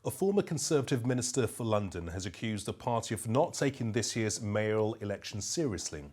A former Conservative Minister for London has accused the party of not taking this year's mayoral election seriously.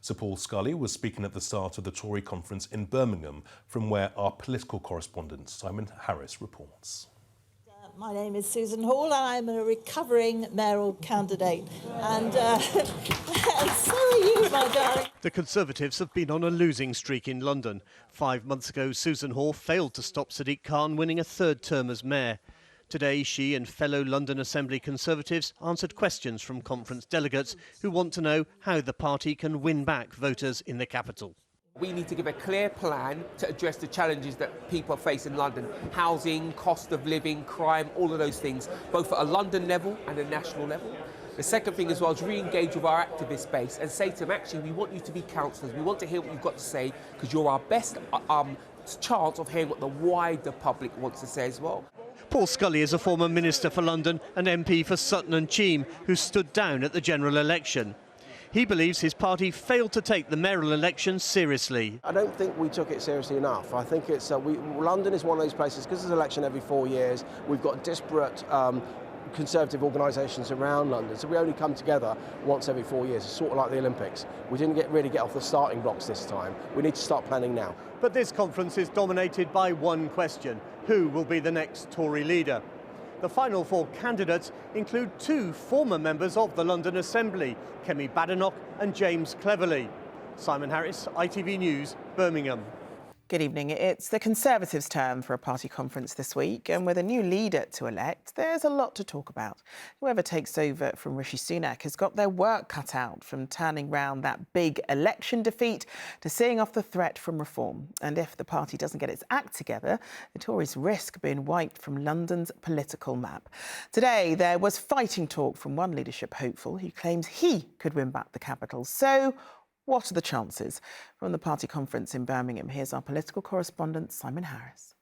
Sir Paul Scully was speaking at the start of the Tory conference in Birmingham, from where our political correspondent Simon Harris reports. My name is Susan Hall and I'm a recovering mayoral candidate. And so are you, my darling. The Conservatives have been on a losing streak in London. 5 months ago, Susan Hall failed to stop Sadiq Khan winning a third term as mayor. Today, she and fellow London Assembly Conservatives answered questions from conference delegates who want to know how the party can win back voters in the capital. We need to give a clear plan to address the challenges that people face in London. Housing, cost of living, crime, all of those things, both at a London level and a national level. The second thing as well is re-engage with our activist base and say to them, actually, we want you to be councillors. We want to hear what you've got to say because you're our best chance of hearing what the wider public wants to say as well. Paul Scully is a former Minister for London and MP for Sutton and Cheam who stood down at the general election. He believes his party failed to take the mayoral election seriously. I don't think we took it seriously enough. I think it's London is one of those places, because there's an election every 4 years, we've got disparate Conservative organisations around London, so we only come together once every 4 years. It's sort of like the Olympics. We didn't really get off the starting blocks this time. We need to start planning now. But this conference is dominated by one question: who will be the next Tory leader? The final four candidates include two former members of the London Assembly, Kemi Badenoch and James Cleverly. Simon Harris, ITV News, Birmingham. Good evening. It's the Conservatives' turn for a party conference this week, and with a new leader to elect, there's a lot to talk about. Whoever takes over from Rishi Sunak has got their work cut out, from turning round that big election defeat to seeing off the threat from reform. And if the party doesn't get its act together, the Tories risk being wiped from London's political map. Today, there was fighting talk from one leadership hopeful who claims he could win back the capital. So, what are the chances? From the party conference in Birmingham, here's our political correspondent, Simon Harris.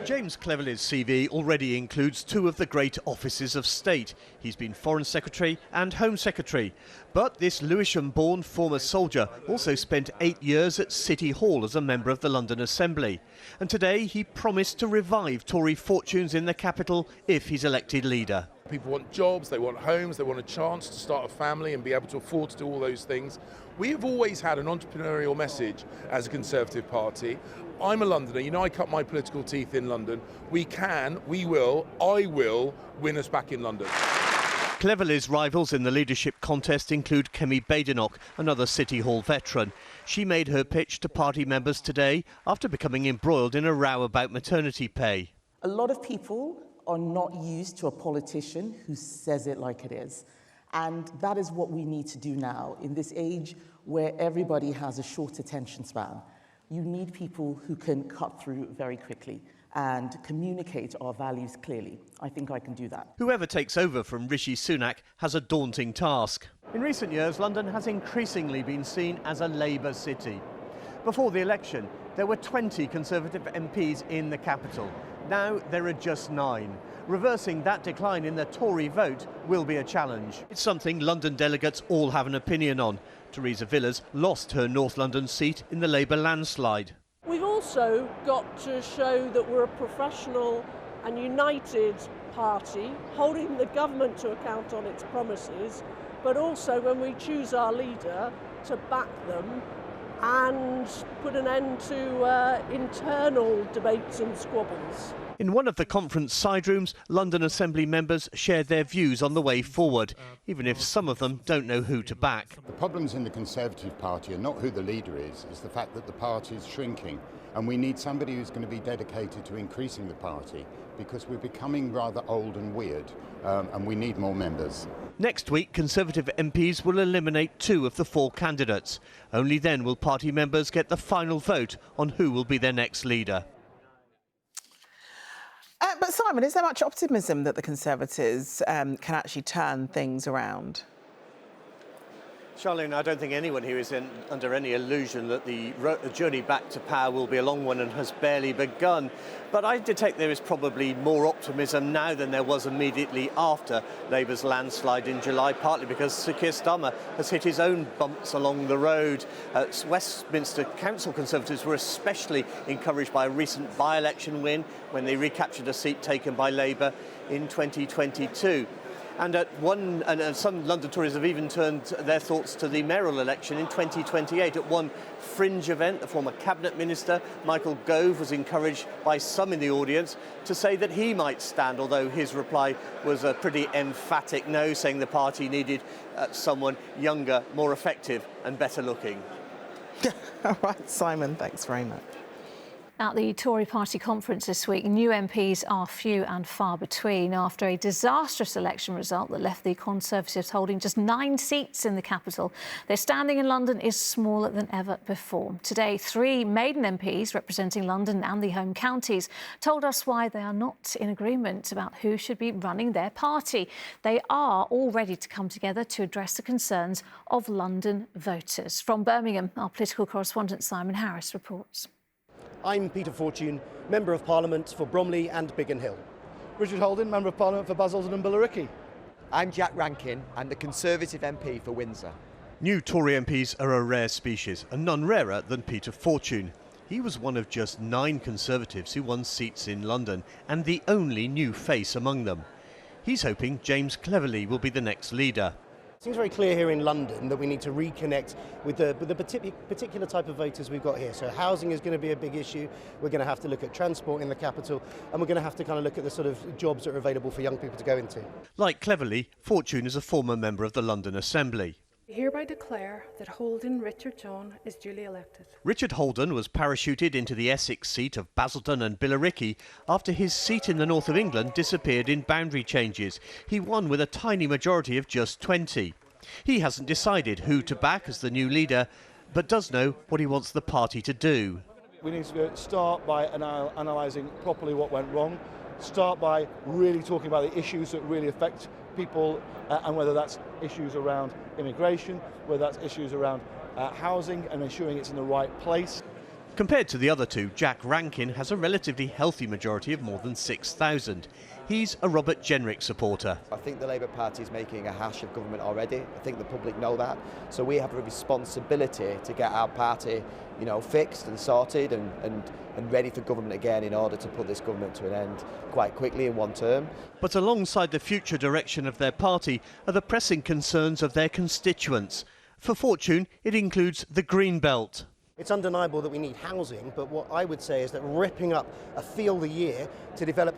James Cleverly's CV already includes two of the great offices of state. He's been Foreign Secretary and Home Secretary. But this Lewisham-born former soldier also spent 8 years at City Hall as a member of the London Assembly. And today he promised to revive Tory fortunes in the capital if he's elected leader. People want jobs, they want homes, they want a chance to start a family and be able to afford to do all those things. We have always had an entrepreneurial message as a Conservative Party. I'm a Londoner, you know, I cut my political teeth in London. We can, we will, I will win us back in London. Cleverly's rivals in the leadership contest include Kemi Badenoch, another City Hall veteran. She made her pitch to party members today after becoming embroiled in a row about maternity pay. A lot of people are not used to a politician who says it like it is. And that is what we need to do now in this age where everybody has a short attention span. You need people who can cut through very quickly and communicate our values clearly. I think I can do that. Whoever takes over from Rishi Sunak has a daunting task. In recent years, London has increasingly been seen as a Labour city. Before the election, there were 20 Conservative MPs in the capital. Now there are just 9. Reversing that decline in the Tory vote will be a challenge. It's something London delegates all have an opinion on. Theresa Villas lost her North London seat in the Labour landslide. We've also got to show that we're a professional and united party, holding the government to account on its promises, but also when we choose our leader, to back them and put an end to internal debates and squabbles. In one of the conference side rooms, London Assembly members shared their views on the way forward, even if some of them don't know who to back. The problems in the Conservative Party are not who the leader is, it's the fact that the party is shrinking. And we need somebody who's going to be dedicated to increasing the party, because we're becoming rather old and weird, and we need more members. Next week, Conservative MPs will eliminate 2 of the 4 candidates. Only then will party members get the final vote on who will be their next leader. But Simon, is there much optimism that the Conservatives can actually turn things around? Charlene, I don't think anyone here is under any illusion that the journey back to power will be a long one and has barely begun. But I detect there is probably more optimism now than there was immediately after Labour's landslide in July, partly because Sir Keir Starmer has hit his own bumps along the road. Westminster Council Conservatives were especially encouraged by a recent by-election win when they recaptured a seat taken by Labour in 2022. And some London Tories have even turned their thoughts to the mayoral election in 2028. At one fringe event, the former cabinet minister, Michael Gove, was encouraged by some in the audience to say that he might stand, although his reply was a pretty emphatic no, saying the party needed someone younger, more effective and better looking. All right, Simon, thanks very much. At the Tory party conference this week, new MPs are few and far between after a disastrous election result that left the Conservatives holding just 9 seats in the capital. Their standing in London is smaller than ever before. Today, 3 maiden MPs representing London and the home counties told us why they are not in agreement about who should be running their party. They are all ready to come together to address the concerns of London voters. From Birmingham, our political correspondent Simon Harris reports. I'm Peter Fortune, Member of Parliament for Bromley and Biggin Hill. Richard Holden, Member of Parliament for Basildon and Billericay. I'm Jack Rankin, I'm the Conservative MP for Windsor. New Tory MPs are a rare species, and none rarer than Peter Fortune. He was one of just 9 Conservatives who won seats in London, and the only new face among them. He's hoping James Cleverly will be the next leader. It seems very clear here in London that we need to reconnect with the particular type of voters we've got here. So housing is going to be a big issue. We're going to have to look at transport in the capital, and we're going to have to kind of look at the sort of jobs that are available for young people to go into. Like Cleverly, Fortune is a former member of the London Assembly. I hereby declare that Holden Richard John is duly elected. Richard Holden was parachuted into the Essex seat of Basildon and Billericay after his seat in the north of England disappeared in boundary changes. He won with a tiny majority of just 20. He hasn't decided who to back as the new leader, but does know what he wants the party to do. We need to start by analysing properly what went wrong, start by really talking about the issues that really affect people, and whether that's issues around immigration, whether that's issues around housing and ensuring it's in the right place. Compared to the other two, Jack Rankin has a relatively healthy majority of more than 6,000. He's a Robert Jenrick supporter. I think the Labour Party is making a hash of government already. I think the public know that. So we have a responsibility to get our party, fixed and sorted and ready for government again in order to put this government to an end quite quickly in one term. But alongside the future direction of their party are the pressing concerns of their constituents. For Fortune, it includes the Green Belt. It's undeniable that we need housing, but what I would say is that ripping up a field a year to develop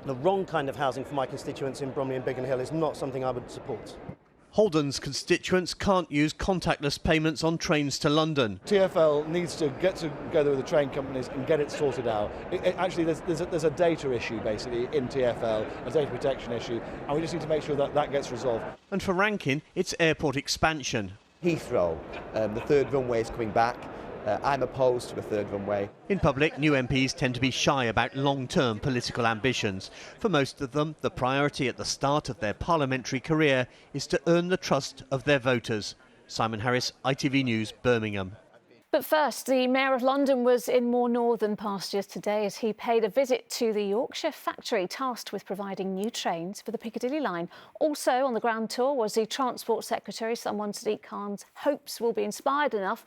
the wrong kind of housing for my constituents in Bromley and Biggin Hill is not something I would support. Holden's constituents can't use contactless payments on trains to London. TfL needs to get together with the train companies and get it sorted out. Actually, there's a data issue basically in TfL, a data protection issue, and we just need to make sure that that gets resolved. And for Rankin, it's airport expansion. Heathrow, the third runway is coming back. I'm opposed to a third runway. In public, new MPs tend to be shy about long-term political ambitions. For most of them, the priority at the start of their parliamentary career is to earn the trust of their voters. Simon Harris, ITV News, Birmingham. But first, the Mayor of London was in more northern pastures today as he paid a visit to the Yorkshire factory tasked with providing new trains for the Piccadilly line. Also on the grand tour was the Transport Secretary. Someone Sadiq Khan's hopes will be inspired enough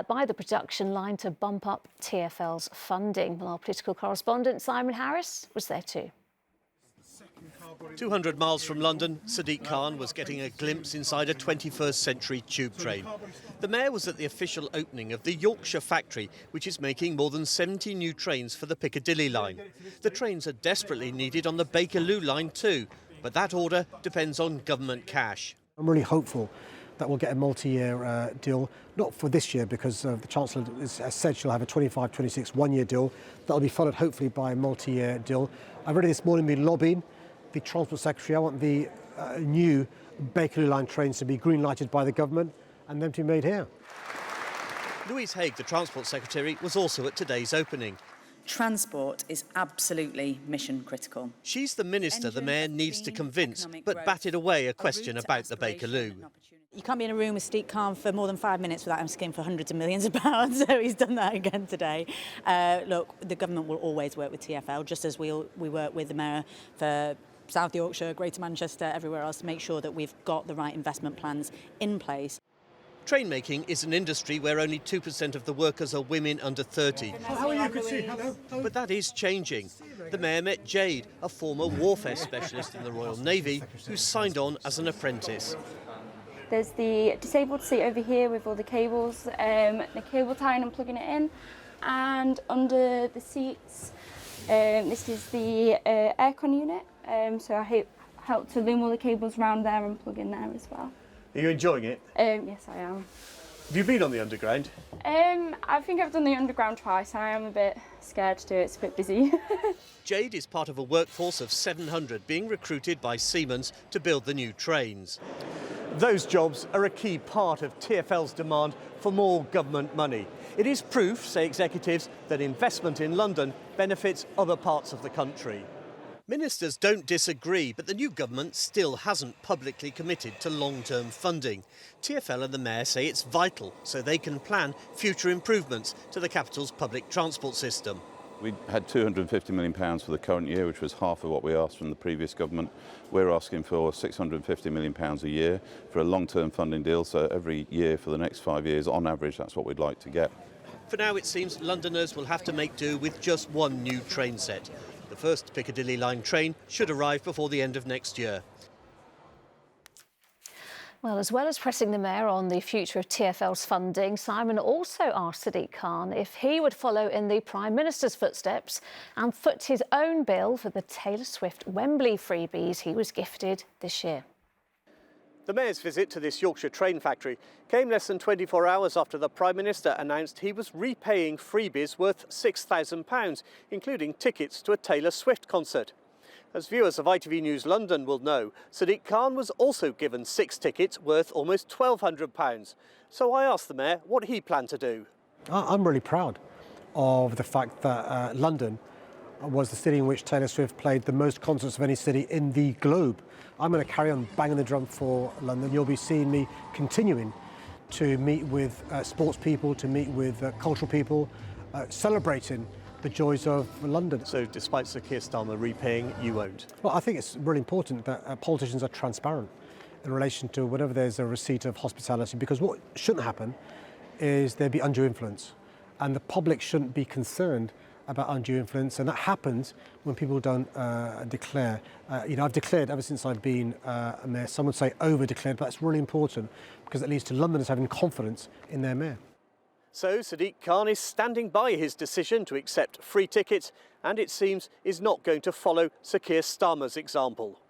by the production line to bump up TfL's funding. Well, our political correspondent Simon Harris was there too. 200 miles from London, Sadiq Khan was getting a glimpse inside a 21st century tube train. The Mayor was at the official opening of the Yorkshire factory, which is making more than 70 new trains for the Piccadilly line. The trains are desperately needed on the Bakerloo line too, but that order depends on government cash. I'm really hopeful that we'll get a multi-year deal, not for this year because the Chancellor has said she'll have a 25-26 one-year deal. That'll be followed hopefully by a multi-year deal. I've already this morning been lobbying the Transport Secretary. I want the new Bakerloo line trains to be green-lighted by the government and them to be made here. Louise Haigh, the Transport Secretary, was also at today's opening. Transport is absolutely mission critical. She's the minister the Mayor needs to convince, but batted away a question about the Bakerloo. You can't be in a room with Sadiq Khan for more than 5 minutes without asking for hundreds of millions of pounds, so he's done that again today. Look, the government will always work with TfL, just as we work with the Mayor for South Yorkshire, Greater Manchester, everywhere else, to make sure that we've got the right investment plans in place. Train making is an industry where only 2% of the workers are women under 30. How are you? Good to see you. Hello. But that is changing. The Mayor met Jade, a former warfare specialist in the Royal Navy, who signed on as an apprentice. There's the disabled seat over here with all the cables, the cable tying and plugging it in, and under the seats, this is the aircon unit, so I help to loom all the cables around there and plug in there as well. Are you enjoying it? Yes, I am. Have you been on the Underground? I think I've done the Underground twice. I am a bit scared to do it, it's a bit busy. Jade is part of a workforce of 700 being recruited by Siemens to build the new trains. Those jobs are a key part of TfL's demand for more government money. It is proof, say executives, that investment in London benefits other parts of the country. Ministers don't disagree, but the new government still hasn't publicly committed to long-term funding. TfL and the Mayor say it's vital so they can plan future improvements to the capital's public transport system. We had £250 million for the current year, which was half of what we asked from the previous government. We're asking for £650 million a year for a long-term funding deal, so every year for the next 5 years, on average, that's what we'd like to get. For now, it seems Londoners will have to make do with just one new train set. The first Piccadilly Line train should arrive before the end of next year. Well, as well as pressing the Mayor on the future of TfL's funding, Simon also asked Sadiq Khan if he would follow in the Prime Minister's footsteps and foot his own bill for the Taylor Swift Wembley freebies he was gifted this year. The Mayor's visit to this Yorkshire train factory came less than 24 hours after the Prime Minister announced he was repaying freebies worth £6,000, including tickets to a Taylor Swift concert. As viewers of ITV News London will know, Sadiq Khan was also given 6 tickets worth almost £1,200. So I asked the Mayor what he planned to do. I'm really proud of the fact that London was the city in which Taylor Swift played the most concerts of any city in the globe. I'm going to carry on banging the drum for London. You'll be seeing me continuing to meet with sports people, to meet with cultural people, celebrating the joys of London. So despite Sir Keir Starmer repaying, you won't? Well, I think it's really important that politicians are transparent in relation to whenever there's a receipt of hospitality, because what shouldn't happen is there be undue influence, and the public shouldn't be concerned about undue influence, and that happens when people don't declare. I've declared ever since I've been a mayor. Some would say over-declared, but that's really important because it leads to Londoners having confidence in their mayor. So Sadiq Khan is standing by his decision to accept free tickets and it seems is not going to follow Sir Keir Starmer's example.